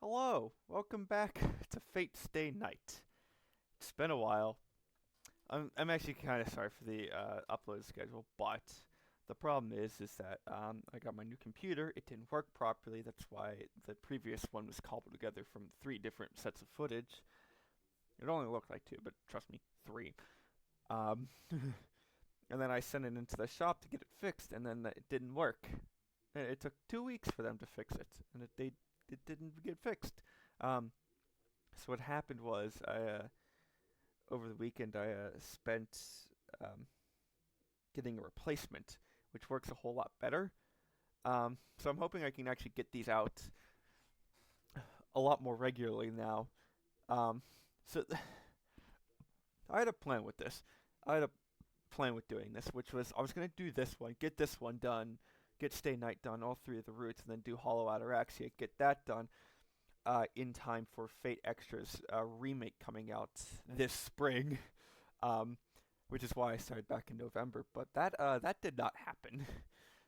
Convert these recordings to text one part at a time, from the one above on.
Hello, welcome back to Fate Stay Night. It's been a while. I'm actually kind of sorry for the upload schedule, but the problem is that I got my new computer. It didn't work properly. That's why the previous one was cobbled together from three different sets of footage. It only looked like two, but trust me, three. Um, and then I sent it into the shop to get it fixed, and then it didn't work. It took 2 weeks for them to fix it, and it didn't get fixed. Um, So what happened was over the weekend I spent um, getting a replacement, which works a whole lot better. So I'm hoping I can actually get these out a lot more regularly now. Um, so I had a plan with this. I had a plan with doing this, which was I was gonna do this one, get this one done, get Stay Night done, all three of the routes, and then do Hollow Ataraxia, get that done. In time for Fate Extra's remake coming out this spring, um, which is why I started back in November. But that did not happen.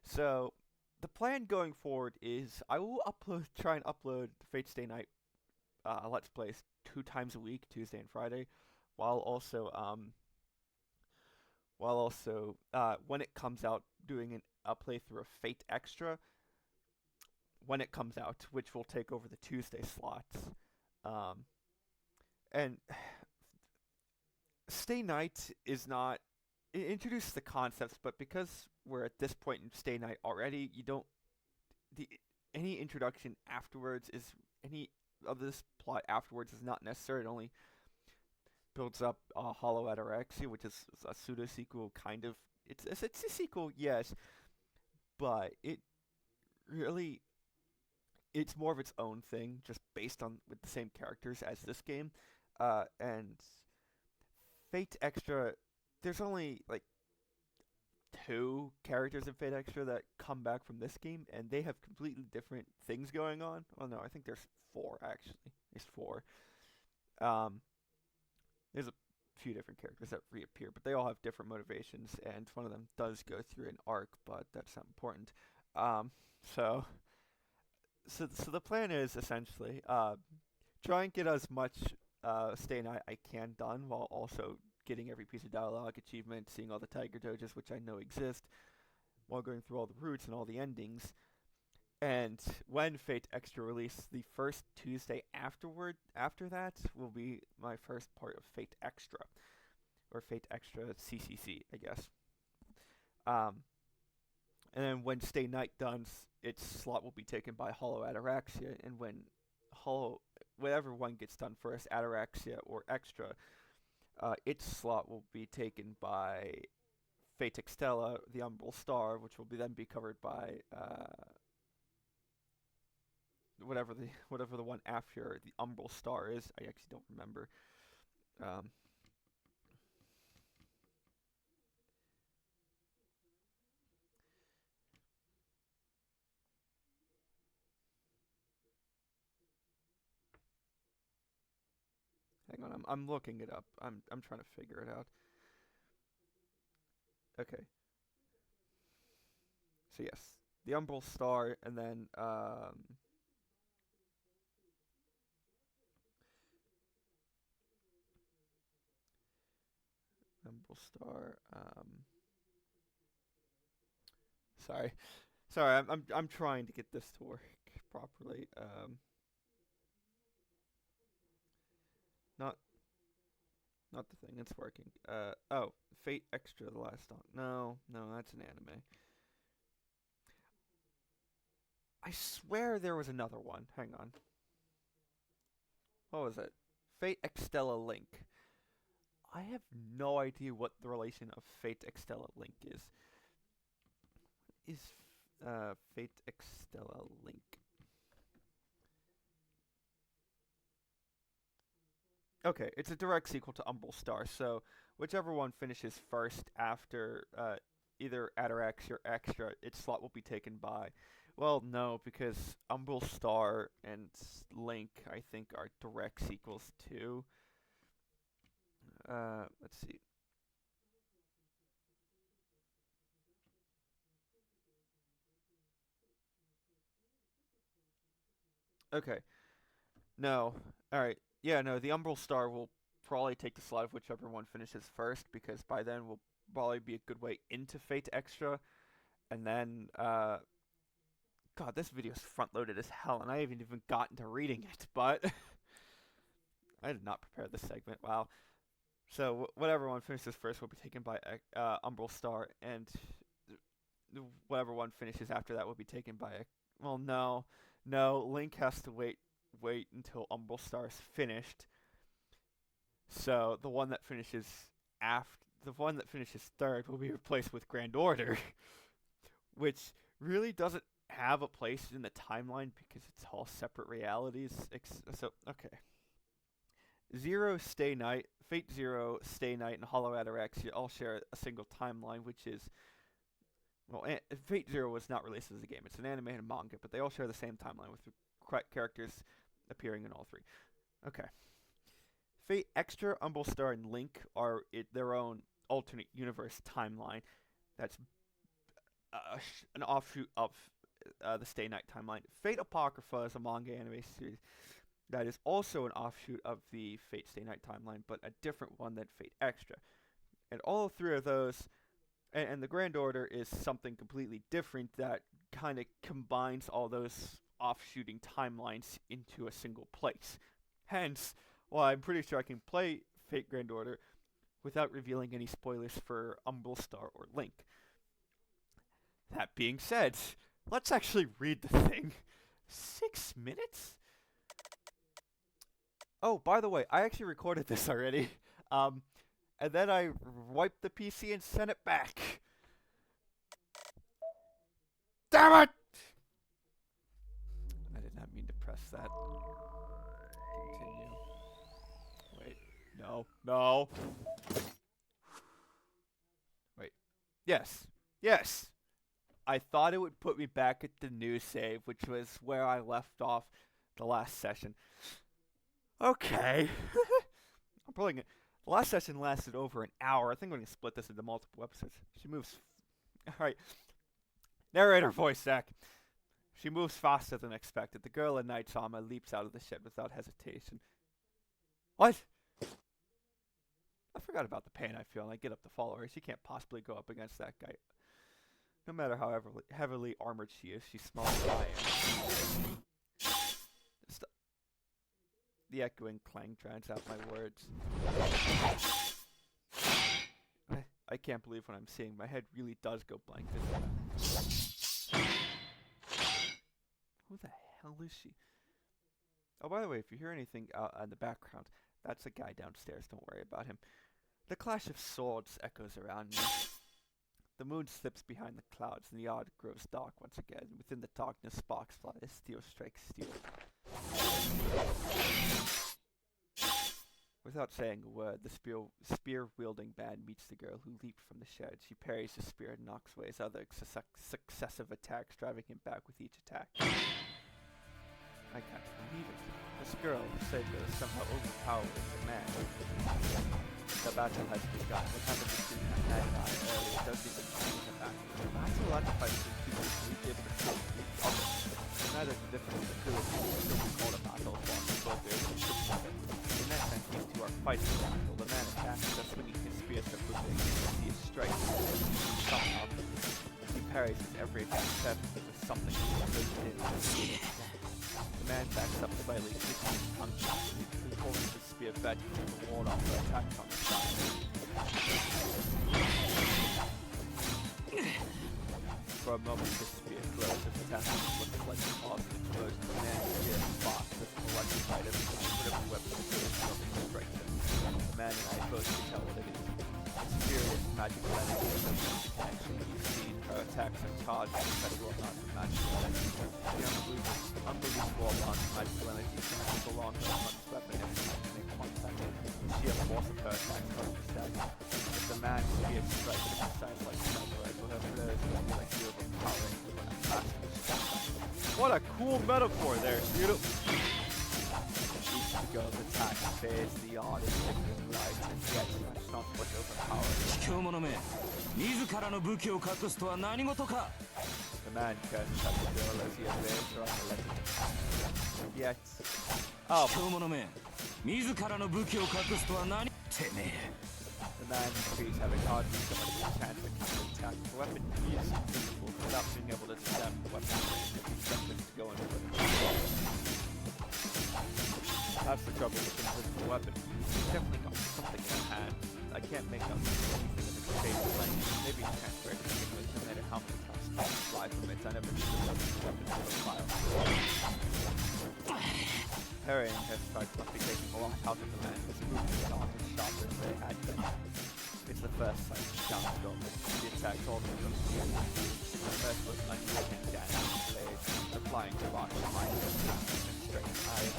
So the plan going forward is I will try and upload Fate Stay Night Let's Plays 2 times a week, Tuesday and Friday, while also when it comes out doing a playthrough of Fate Extra when it comes out, which will take over the Tuesday slots. Um, and Stay Night is not it introduces the concepts, but because we're at this point in Stay Night already, you don't the any introduction afterwards is any of this plot afterwards is not necessary. It only builds up Hollow Ataraxia, which is a pseudo sequel, kind of. It's a sequel, yes, but really it's more of its own thing, just based on with the same characters as this game. And Fate Extra, there's only like two characters in Fate Extra that come back from this game, and they have completely different things going on. Oh no, I think there's four actually. There's four. Um, there's a few different characters that reappear, but they all have different motivations, and one of them does go through an arc, but that's not important. Um, so, so the plan is essentially try and get as much Stay Night I can done while also getting every piece of dialogue, achievement, seeing all the Tiger Doges, which I know exist, while going through all the routes and all the endings. And when Fate Extra release, the first Tuesday after that will be my first part of Fate Extra, or Fate Extra CCC, I guess. Um, and then when Stay Night done, its slot will be taken by Hollow Ataraxia, and when Hollow, whatever one gets done first, Ataraxia or Extra, its slot will be taken by Fate Extella, the Umbral Star, which will then be covered by whatever the one after the Umbral Star is. I actually don't remember. Um, Hang on, I'm looking it up. I'm trying to figure it out. Okay, so yes, the Umbral Star, and then Umbral Star. Sorry, sorry. I'm trying to get this to work properly. Not not the thing. It's working. Oh, Fate Extra: The Last Dawn. No, no, that's an anime. I swear there was another one. Hang on. What was it? Fate Extella Link. I have no idea what the relation of Fate Extella Link is. Is Fate Extella Link? Okay, it's a direct sequel to Umbral Star. So whichever one finishes first after either Atarax or Extra, its slot will be taken by. Well, no, because Umbral Star and Link, I think, are direct sequels too. Let's see. Okay, No. Alright. Yeah, no, the Umbral Star will probably take the slot of whichever one finishes first, because by then will probably be a good way into Fate Extra. And then, God, this video's front loaded as hell, and I haven't even gotten to reading it, but I did not prepare this segment. Wow. So, whatever one finishes first will be taken by Umbral Star, and whatever one finishes after that will be taken by well, no. No, Link has to wait until Umbral Star is finished. So the one that finishes third will be replaced with Grand Order, which really doesn't have a place in the timeline because it's all separate realities. So okay, Fate Zero, Stay Night, and Hollow Ataraxia all share a single timeline, which is well, Fate Zero was not released as a game; it's an anime and a manga, but they all share the same timeline with characters appearing in all three. Okay. Fate Extra, Umbral Star, and Link are their own alternate universe timeline. That's an offshoot of the Stay Night timeline. Fate Apocrypha is a manga anime series that is also an offshoot of the Fate Stay Night timeline, but a different one than Fate Extra. And all three of those, and the Grand Order is something completely different that kind of combines all those offshooting timelines into a single place. Hence, well, I'm pretty sure I can play Fate Grand Order without revealing any spoilers for Umbral Star or Link. That being said, let's actually read the thing. 6 minutes? Oh, by the way, I actually recorded this already. And then I wiped the PC and sent it back. Damn it! I did not mean to press that. Continue. Wait. No. Wait. Yes. I thought it would put me back at the new save, which was where I left off the last session. Okay. I'm probably gonna... The last session lasted over an hour. I think I'm going to split this into multiple episodes. She moves... Alright. Narrator voice, Zach. She moves faster than expected. The girl in knight's armor leaps out of the shed without hesitation. What? I forgot about the pain I feel when I get up to follow her. She can't possibly go up against that guy. No matter how heavily armored she is, she's smaller than I am. The echoing clang drowns out my words. I can't believe what I'm seeing. My head really does go blank this time. Who the hell is she? Oh, by the way, if you hear anything in the background, that's a guy downstairs. Don't worry about him. The clash of swords echoes around me. The moon slips behind the clouds, and the yard grows dark once again. Within the darkness, sparks fly as steel strikes steel. Without saying a word, the spear-wielding band meets the girl, who leaped from the shed. She parries the spear and knocks away his other successive attacks, driving him back with each attack. I can't believe it. This girl, Saber, is somehow overpowered the man. The battle has begun. What happened between the man and I earlier doesn't even change the battle. The battle had to fight between two people who gave it a full each other. No matter the difference, the two of them will still be called a battle, while both are able to shoot each other. In that sense, these two are fighting the battle. The man attacks, just swinging his spear so quickly against he strikes. Somehow, he parries his every attack, with something good in his. The man backs up slightly, kicking his tongue back. He holds his spear vertically to ward off the attacks on the side. For a moment, his spear glows as the attack looks like a positive explosion. The man's spear sparks as the electrified everything, whatever weapon is nothing strikes him. The man and I both can tell what it is. It's furious magical energy is a connection. You see, her attacks are charged with incredible amounts of magical energy. The unbelievable amount of magical energy connects along her opponent's weapon every time they make contact. The sheer force of her attacks must be staggering. If the man's spear strikes at a precise like sniper rifle, her blows will be like the overpowering when a massive shot. What a cool metaphor there, Shirou! The girl's attack phase the yard is thicker and light, and yet it's not much overpowering. The man curses at the girl as he evades her on the left. Yet, Oh. 卑怯者め自らの武器を隠すとは何てめえ The man in the trees having hard to stomach the chance that can attack the weapon. He is invisible without being able to discern the weapon if he expects to go into it. That's the trouble with the invisible weapon. He's definitely got something in his hand. I can't make out anything of its shape or length. Maybe he can't wear it to begin with, no matter how many times thoughts fly from it. I never knew the weapon profile. Harrying his strikes must be taking a lot out of the man. His movements are not as sharp as they had been. It's the first sight of Chulainn Dorman. He attacks all of them. The first was unusing dancing blades, the flying barrage behind him, and straight eyes.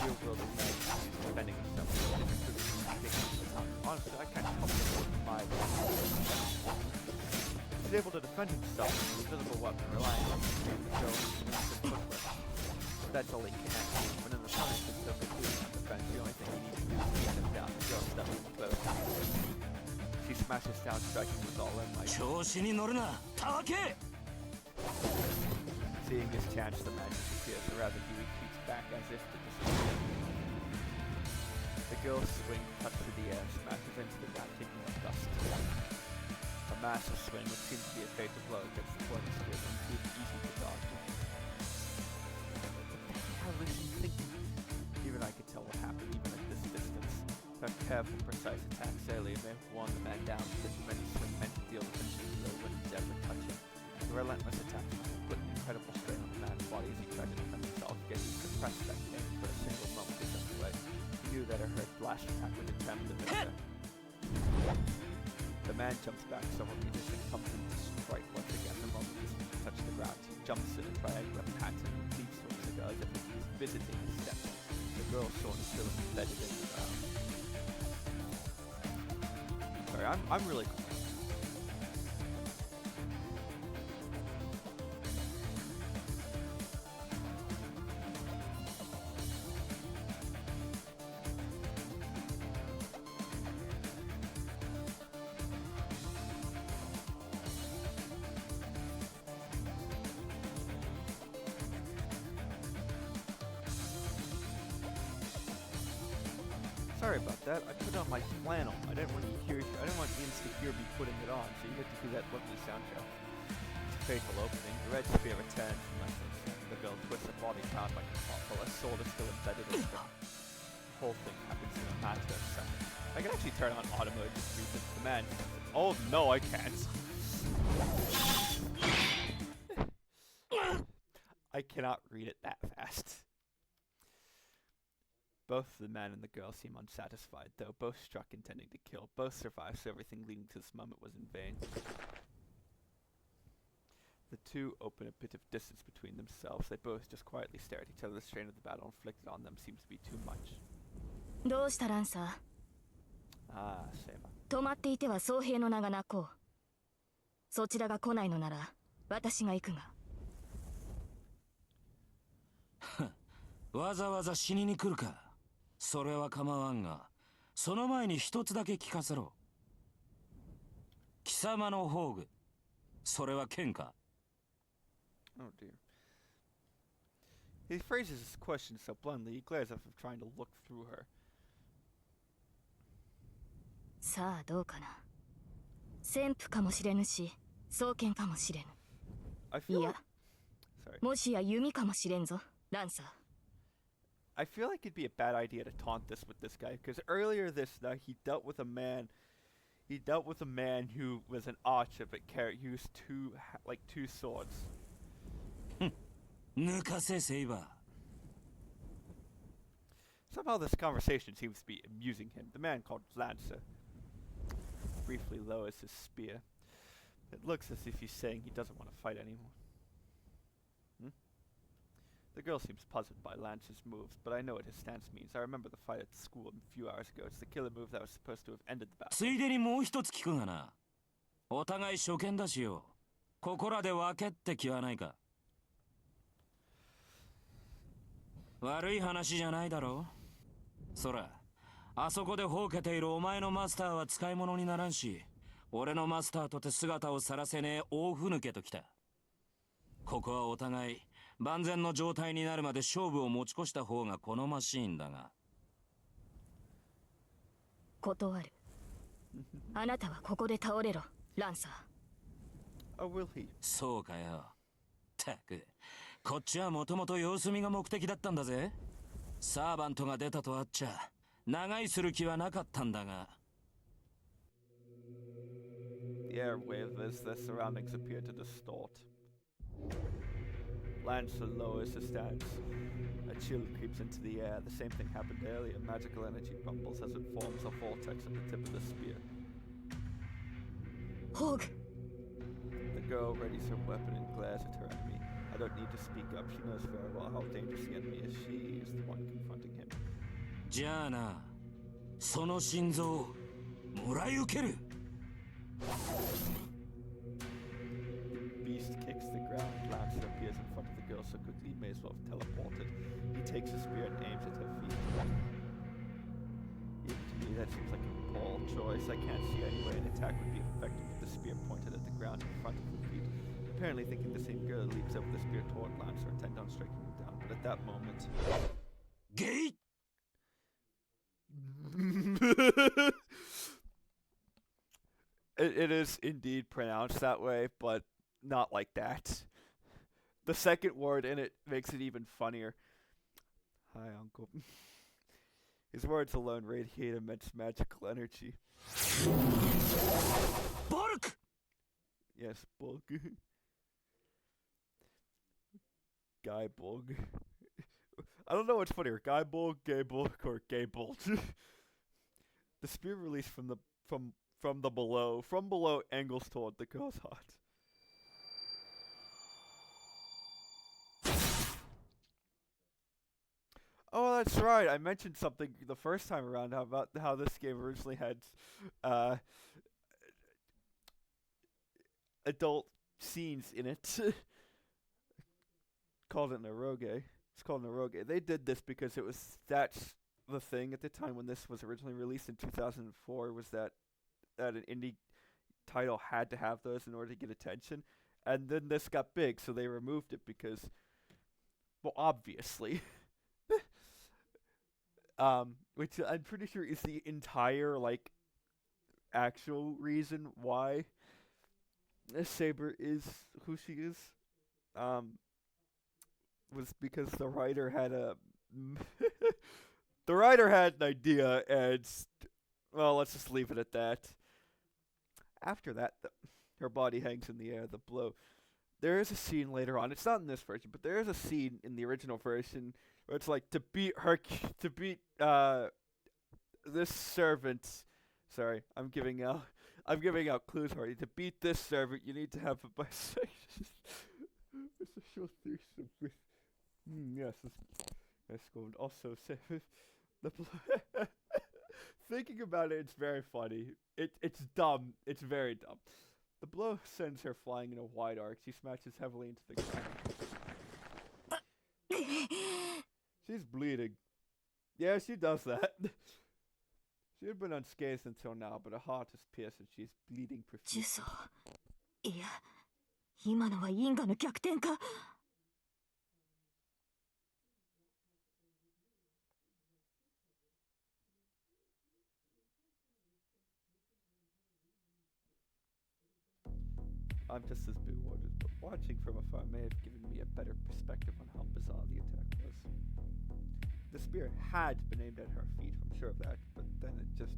The world of man is defending himself with his honestly, I can't help but look at my He's able to defend himself with an invisible weapon, relying on the girl's instant footwork. That's all he can. When an opponent is so completely on defense, the only thing he needs to do is beat him down and throw stuff in both. She smashes down, striking with all her might. Seeing his chance, the man disappears, or rather he retreats back as if to disappear. The girl's swing cuts through the air and smashes into the ground, kicking up dust. A massive swing, which seems to be a fatal blow against the point of spear, and proves easy to dodge. How was she thinking? Even I could tell what happened, even at this distance. Her careful, precise attacks earlier may have worn the man down, but the many swing meant to deal the finishing blow when he ever touched him. The relentless attack put an incredible strain on the man's body as he tried to defend himself against the suppressed that came for a single moment to jump away. He knew that her blast attack would determine the victor. The man jumps back several meters and comes in to strike once again the moment his feet touch the ground. He jumps in a triangular pattern and leaps towards the girl as if he was visiting his step. The girl's sword is still embedded in the ground. Sorry, I'm really cool. Sorry about that. I put on my flannel. I didn't want Ians to hear me putting it on, so you get to do that lovely sound show. It's a fateful opening. The red spear returns from my foot. The girl twists her body around like a top, while her sword is still embedded in her. The whole thing happens in a matter of seconds. I can actually turn on auto mode just read the command. Oh no, I can't. I cannot read it that fast. Both the man and the girl seem unsatisfied, though both struck intending to kill. Both survived, so everything leading to this moment was in vain. The two open a bit of distance between themselves. They both just quietly stare at each other. The strain of the battle inflicted on them seems to be too much. Ah, Saber. 止まっていては僧兵の名が泣こう。そちらが来ないのなら私が行くが。わざわざ死にに来るか。それは構わんが、その前に一つだけ聞かせろ。貴様の宝具、それは剣か。Oh dear. He phrases his question so bluntly, he glares as if trying to look through her. さあどうかな。旋風かもしれぬし、双剣かもしれぬ。いや、もしや弓かもしれんぞ、ランサー。I feel like it'd be a bad idea to taunt this with this guy, because earlier this night he dealt with a man who was an archer but used two swords. 抜かせセイバー。 Somehow this conversation seems to be amusing him. The man called Lancer briefly lowers his spear. It looks as if he's saying he doesn't want to fight anymore. The girl seems puzzled by Lancer's moves, but I know what his stance means. I remember the fight at the school a few hours ago. It's the killer move that was supposed to have ended the battle. ついでにもう一つ聞くがな。お互い初見だしよ。ここらで分けって気はないか。悪い話じゃないだろう。そら、あそこでほうけているお前のマスターは使い物にならんし、俺のマスターとて姿を晒せねえ大ふぬけときた。ここはお互い万全の状態になるまで勝負を持ち越した方が好ましいんだが。断る。あなたはここで倒れろ、ランサー。Oh, will he? そうかよ。たく、こっちはもともと様子見が目的だったんだぜ。サーバントが出たとあっちゃ、長居する気はなかったんだが。The airwave as the surroundings appear to distort. Lancer lowers his stance. A chill creeps into the air. The same thing happened earlier. Magical energy rumbles as it forms a vortex at the tip of the spear. Hog! The girl readies her weapon and glares at her enemy. I don't need to speak up. She knows very well how dangerous the enemy is. She is the one confronting him. じゃあな、その心臓、もらい受ける。Beast kicks the ground. Lancer appears in front of the girl so quickly he may as well have teleported. He takes his spear and aims at her feet. Even to me, that seems like a poor choice. I can't see any way an attack would be effective with the spear pointed at the ground in front of her feet. Apparently thinking the same girl leaps over the spear toward Lancer, intent on striking him down. But at that moment... Gate! It is indeed pronounced that way, but not like that. The second word in it makes it even funnier. Hi, Uncle. His words alone radiate immense magical energy. Bark! Yes, Bug. Guy Bug. I don't know what's funnier, Guy Bug, Gay Bug, or Gay Bolt. The spear released from below angles toward the girl's heart. Oh, that's right. I mentioned something the first time around about how this game originally had adult scenes in it. Called it an eroge. It's called an eroge. They did this because that's the thing at the time when this was originally released in 2004 was that an indie title had to have those in order to get attention. And then this got big, so they removed it because, well, obviously. Which I'm pretty sure is the entire, like, actual reason why Saber is who she is. Was because the writer had the writer had an idea, and, well, let's just leave it at that. After that, her body hangs in the air, the blow. There is a scene later on, it's not in this version, but there is a scene in the original version where it's like, to beat this servant, sorry, I'm giving out clues already. To beat this servant, you need to have a bisexual threesome with, yes, that's called also thinking about it, it's very funny. It's dumb. It's very dumb. The blow sends her flying in a wide arc. She smashes heavily into the ground. She's bleeding. Yeah, she does that. She had been unscathed until now, but her heart is pierced and she's bleeding profusely. いや、今のは因果の逆転か。I'm just as bewildered, but watching from afar may have given me a better perspective on how bizarre the attack was. The spear had been aimed at her feet, I'm sure of that, but then it just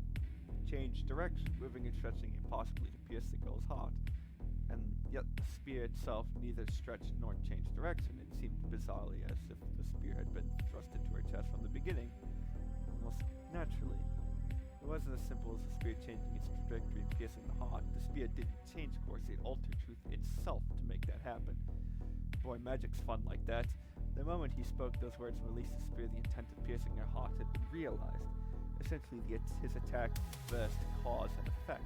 changed direction, moving and stretching impossibly to pierce the girl's heart. And yet the spear itself neither stretched nor changed direction. It seemed bizarrely as if the spear had been thrust into her chest from the beginning, almost naturally. It wasn't as simple as the spear changing its trajectory and piercing the heart. The spear didn't change course, it altered truth itself to make that happen. Boy, magic's fun like that. The moment he spoke those words and released the spear, the intent of piercing her heart had been realized. Essentially, his attack reversed cause and effect.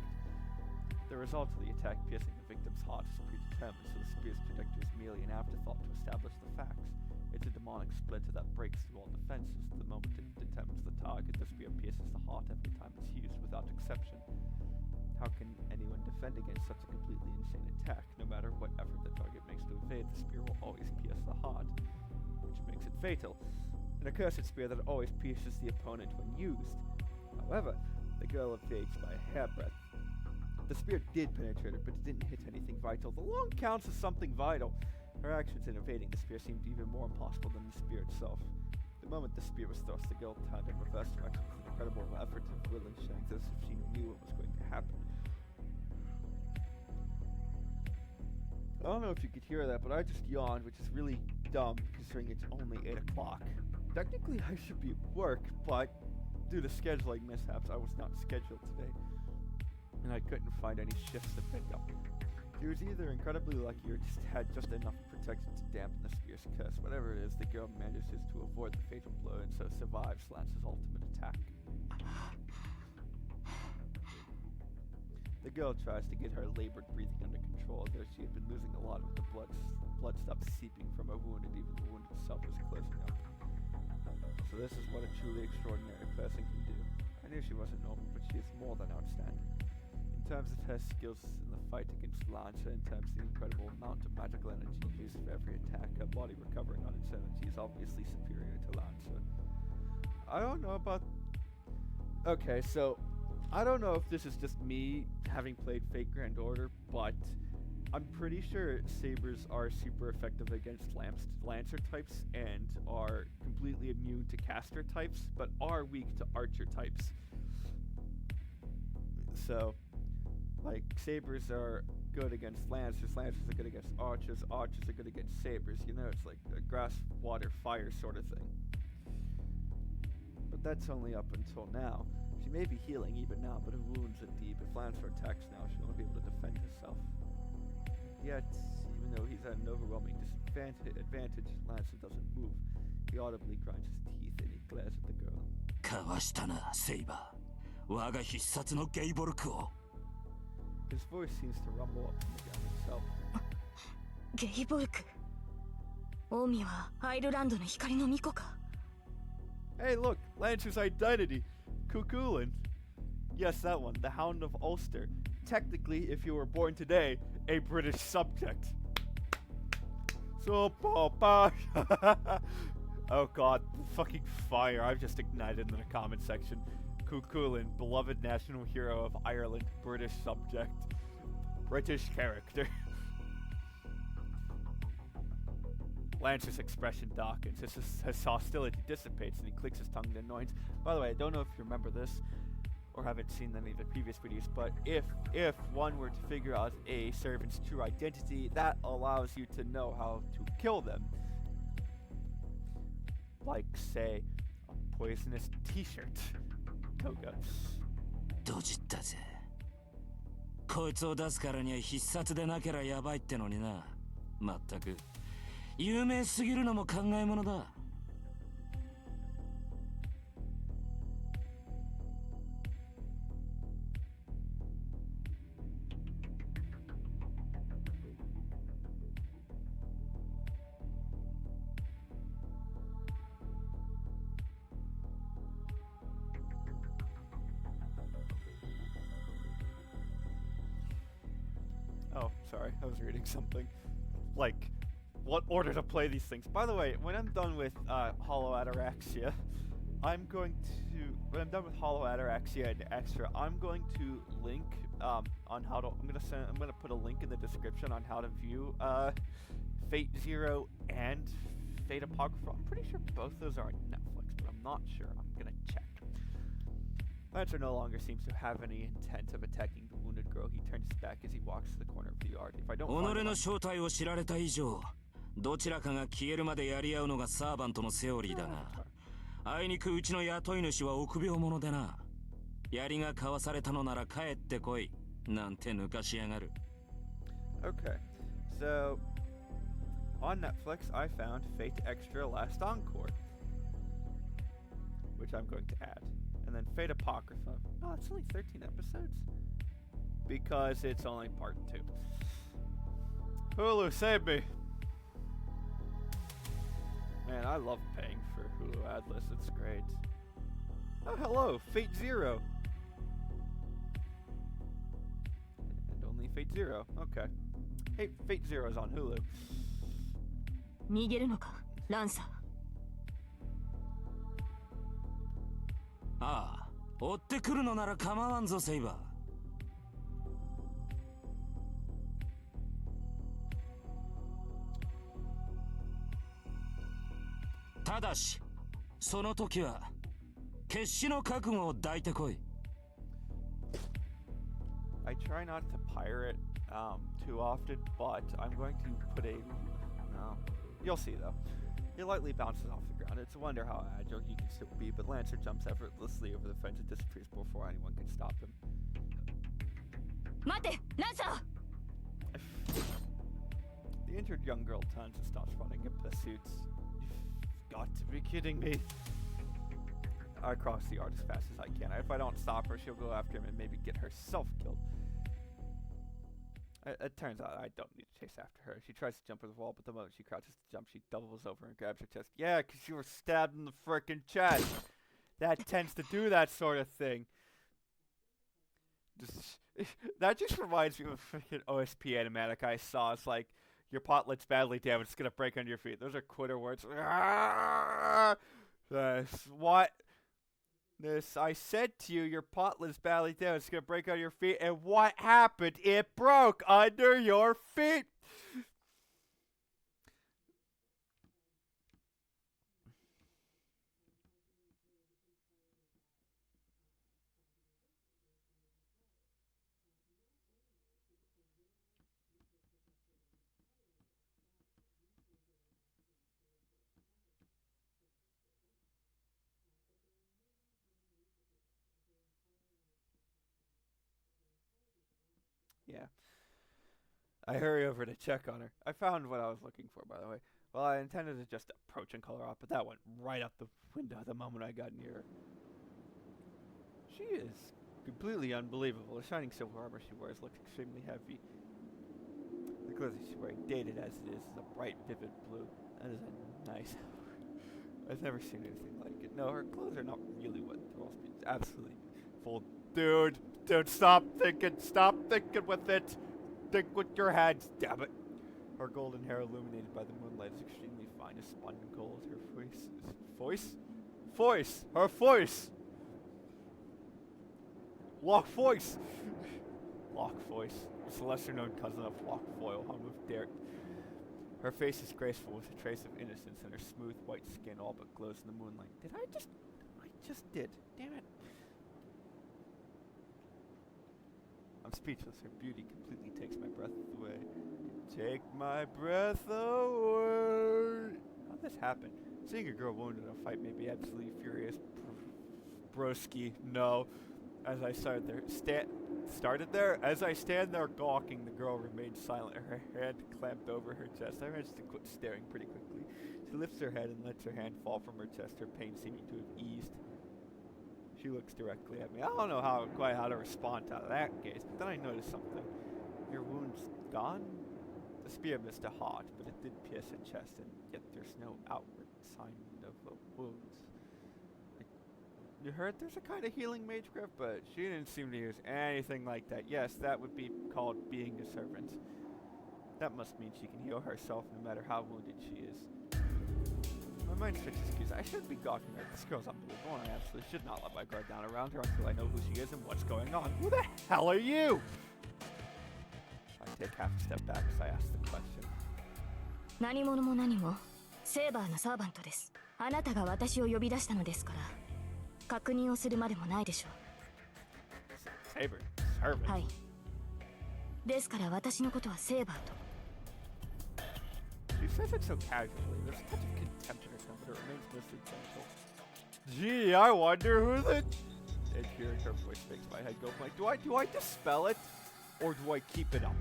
The result of the attack piercing the victim's heart is predetermined, so the spear's trajectory is merely an afterthought to establish the facts. It's a demonic splinter that breaks through all defenses. The moment it determines the target, the spear pierces the heart every time it's used, without exception. How can anyone defend against such a completely insane attack? No matter what effort the target makes to evade, the spear will always pierce the heart, which makes it fatal. An accursed spear that always pierces the opponent when used. However, the girl evades by a hairbreadth. The spear did penetrate her, but it didn't hit anything vital. The long counts as something vital. Her actions in evading the spear seemed even more impossible than the spear itself. The moment the spear was thrust, the girl turned and reversed her actions with an incredible effort of will and strength, as if she knew what was going to happen. I don't know if you could hear that, but I just yawned, which is really dumb considering it's only 8 o'clock. Technically, I should be at work, but due to scheduling mishaps, I was not scheduled today, and I couldn't find any shifts to pick up. She was either incredibly lucky or just had just enough protection to dampen the spear's curse. Whatever it is, the girl manages to avoid the fatal blow and so survives Lance's ultimate attack. The girl tries to get her labored breathing under control, though she had been losing a lot of the blood stopped seeping from her wound, and even the wound itself was closing up. So this is what a truly extraordinary person can do. I knew she wasn't normal, but she is more than outstanding. In terms of her skills in the fight against Lance, in terms of the incredible amount of magical energy used for every attack, her body recovering on its own, she is obviously superior to Lance. I don't know about... Okay, so I don't know if this is just me having played Fate Grand Order, but I'm pretty sure Sabers are super effective against Lancer types and are completely immune to caster types, but are weak to archer types. So, like, Sabers are good against Lancers, Lancers are good against Archers, Archers are good against Sabers. You know, it's like a grass, water, fire sort of thing. But that's only up until now. She may be healing even now, but her wounds are deep. If Lancer attacks now, she won't be able to defend herself. Yet, even though he's at an overwhelming advantage, Lancer doesn't move. He audibly grinds his teeth and he glares at the girl. かわしたな、セイバー。我が必殺のゲイボルクを。His voice seems to rumble up from the ground itself. ゲイボルク。オウミはアイルランドの光の巫女か。Hey, look, Lancer's identity, Chulainn. Yes, that one, the Hound of Ulster. Technically, if you were born today, a British subject. So, oh god, fucking fire! I've just ignited in the comment section. Chulainn, beloved national hero of Ireland, British subject, British character. Lancer's expression darkens. His hostility dissipates and he clicks his tongue in annoyance. By the way, I don't know if you remember this or haven't seen any of the previous videos, but if one were to figure out a servant's true identity, that allows you to know how to kill them. Like, say, a poisonous t-shirt. Toga. ドジったぜ。こいつを出すからには必殺でなけりゃやばいってのにな。まったく。有名すぎるのも考えものだ。Oh, sorry, I was reading something. Like, what order to play these things. By the way, when I'm done with Hollow Ataraxia, when I'm done with Hollow Ataraxia and Extra, I'm going to link on how to, I'm gonna put a link in the description on how to view Fate Zero and Fate Apocrypha. I'm pretty sure both those are on Netflix, but I'm not sure. I'm gonna check. Lancer no longer seems to have any intent of attacking the wounded girl. He turns his back as he walks to the corner of the yard. If I don't find him, 己の正体を知られた以上、どちらかが消えるまでやり合うのがサーバントのセオリーだが、あいにくうちの雇い主は臆病者でな。槍が交わされたのなら帰ってこい、なんて抜かしやがる。Okay, so on Netflix I found Fate Extra Last Encore, which I'm going to add. And then Fate Apocrypha. Oh, it's only 13 episodes. Because it's only part 2. Hulu, save me! Man, I love paying for Hulu Adless. It's great. Oh, hello! Fate Zero! Fate Zero. Okay. Hey, Fate Zero is on Hulu. 逃げるのか、ランサー。ああ、追ってくるのなら構わんぞ、セイバー。ただし、その時は決死の覚悟を抱いてこい。I try not to pirate too often, but I'm going to put a... No. You'll see, though. He lightly bounces off the ground. It's a wonder how agile he can still be, but Lancer jumps effortlessly over the fence and disappears before anyone can stop him. 待て、ランサー。 The injured young girl turns and stops running in pursuits. You've got to be kidding me. I cross the yard as fast as I can. If I don't stop her, she'll go after him and maybe get herself killed. It turns out I don't need to chase after her. She tries to jump over the wall, but the moment she crouches to jump, she doubles over and grabs her chest. Yeah, because you were stabbed in the frickin' chest. That tends to do that sort of thing. That just reminds me of a freaking OSP animatic I saw. It's like, your potlet's badly damaged, it's gonna break under your feet. Those are quitter words. What? This, I said to you, your potlet's badly damaged, it's gonna break under your feet, and what happened? It broke under your feet! Yeah. I hurry over to check on her. I found what I was looking for, by the way. Well, I intended to just approach and call her off, but that went right out the window the moment I got near her. She is completely unbelievable. The shining silver armor she wears looks extremely heavy. The clothes she's wearing, dated as it is a bright, vivid blue. That is a nice outfit. I've never seen anything like it. No, her clothes are not really what they're all it's absolutely full. Dude, stop thinking with it. Think with your hands, damn it. Her golden hair illuminated by the moonlight is extremely fine as spun gold. Her voice. Her voice. Lock voice. It's a lesser known cousin of Lock Foil, hung with dirt. Her face is graceful with a trace of innocence, and her smooth white skin all but glows in the moonlight. I just did. Damn it. I'm speechless. Her beauty completely takes my breath away. Take my breath away. How'd this happen? Seeing a girl wounded in a fight made me absolutely furious. Broski, no. As I started there, as I stand there gawking, the girl remained silent, her hand clamped over her chest. I managed to quit staring pretty quickly. She lifts her head and lets her hand fall from her chest, her pain seeming to have eased. She looks directly at me. I don't know quite how to respond to that gaze, but then I noticed something. Your wound's gone? The spear missed a heart, but it did pierce her chest, and yet there's no outward sign of a wound. You heard there's a kind of healing magecraft, but she didn't seem to use anything like that. Yes, that would be called being a servant. That must mean she can heal herself no matter how wounded she is. My mind switches gears. I shouldn't be gawking at this girl's unbelievable, and I absolutely should not let my guard down around her until I know who she is and what's going on. Who the hell are you? I take half a step back as I ask the question. 何者も何も、セーバーのサーバントです。あなたが私を呼び出したのですから、確認をするまでもないでしょう。Saber, servant. はい。ですから私のことはセーバーと。She says it so casually. There's a touch of contempt in her tone, but it remains mostly gentle. Gee, I wonder who the... And hearing her voice makes my head go blank. Do I dispel it? Or do I keep it up?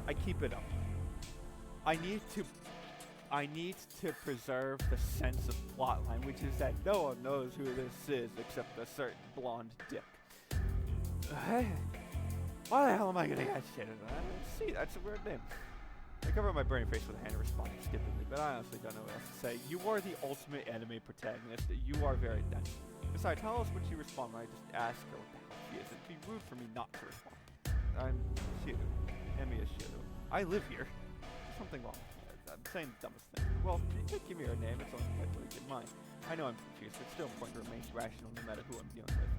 I keep it up. I need to preserve the sense of plotline, which is that no one knows who this is except a certain blonde dick. Why the hell am I gonna get shit in that? See, that's a weird name. I cover my burning face with a hand and respond stupidly, but I honestly don't know what else to say. You are the ultimate anime protagonist. You are very dense. Besides, tell us what you respond when I just ask her what the hell she is. It'd be rude for me not to respond. I'm Shirou. Hand me a Shirou. I live here. There's something wrong with me. I'm saying the dumbest thing. Well, you could give me her name. It's only likely to get mine. I know I'm confused, but it's still important to remain rational no matter who I'm dealing with.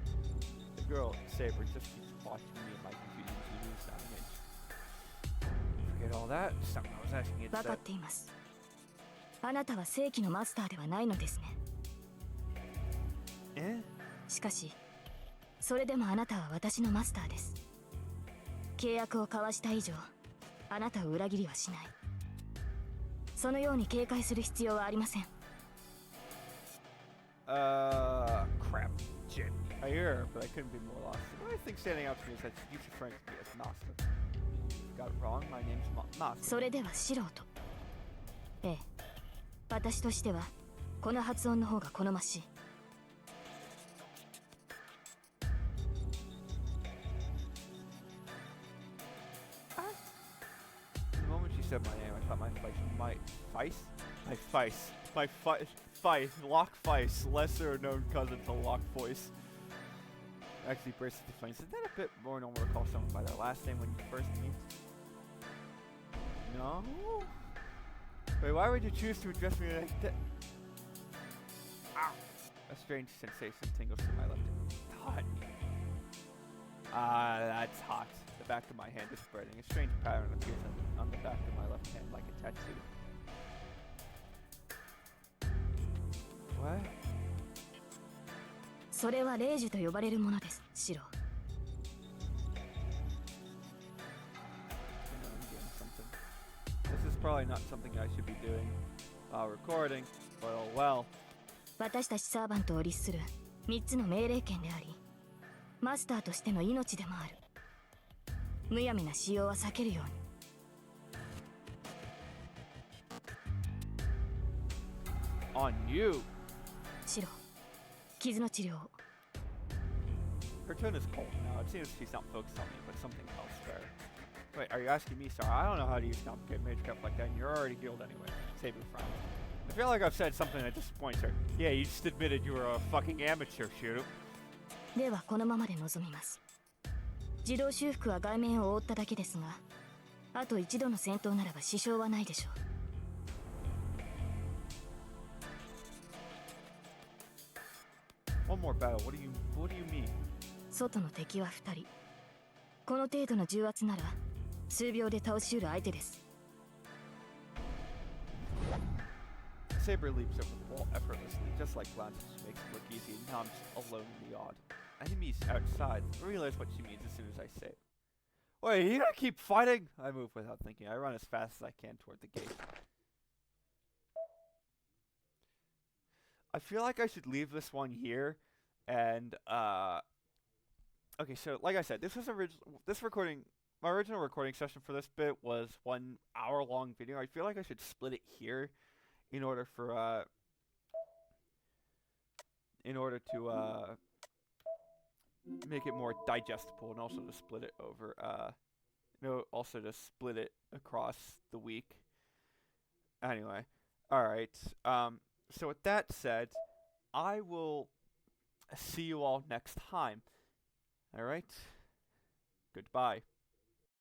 The girl, Saber, just keeps watching me and my confusion as we lose that image. Forget all that. Something I was asking you 分かっています。あなたは正規のマスターではないのですね。しかし、それでもあなたは私のマスターです。契約を交わした以上、あなたを裏切りはしない。そのように警戒する必要はありません。Crap. Shit. I hear her, but I couldn't be more lost. The only thing standing out to me is that you should friends me as Master. Got it wrong. My name's Master. それではシローと。ええ。私としては、この発音の方が好ましい。The moment she said my name, I thought Locke Feist, lesser known cousin to Locke Voice. Actually, braces the flames. Isn't that a bit more normal to call someone by their last name when you first meet? No? Wait, why would you choose to address me like that? Ow! A strange sensation tingles through my left hand. Hot. That's hot. The back of my hand is spreading. A strange pattern appears on the back of my left hand like a tattoo. What? それは霊樹と呼ばれるものです、シロー。This is probably not something I should be doing while recording, but oh well. 私たちサーバントを律する3つの命令権であり、マスターとしての命でもある。むやみな使用は避けるように。On you. シロー、傷の治療を。Her tone is cold now. It seems she's not focused on me, but something else there. Wait, are you asking me? Sorry, I don't know how to use complicated major cup like that, and you're already healed anyway. Saber frowned. I feel like I've said something that disappoints her. Yeah, you just admitted you were a fucking amateur, Shirou. ではこのままで臨みます。自動修復は外面を覆っただけですが、あと一度の戦闘ならば支障はないでしょう。One more battle. What do you mean? 外の敵は2人。この程度の重圧なら数秒で倒し得る相手です。Saber leaps over the wall effortlessly, just like glances makes it look easy, and now I'm just alone in the odd. Enemies outside. I realize what she means as soon as I say it. Wait, you gonna keep fighting? I move without thinking. I run as fast as I can toward the gate. I feel like I should leave this one here, and okay. So, like I said, my original recording session for this bit was 1 hour long video. I feel like I should split it here, in order to make it more digestible, and also to split it over also to split it across the week. Anyway, all right. So with that said, I will see you all next time. All right? Goodbye.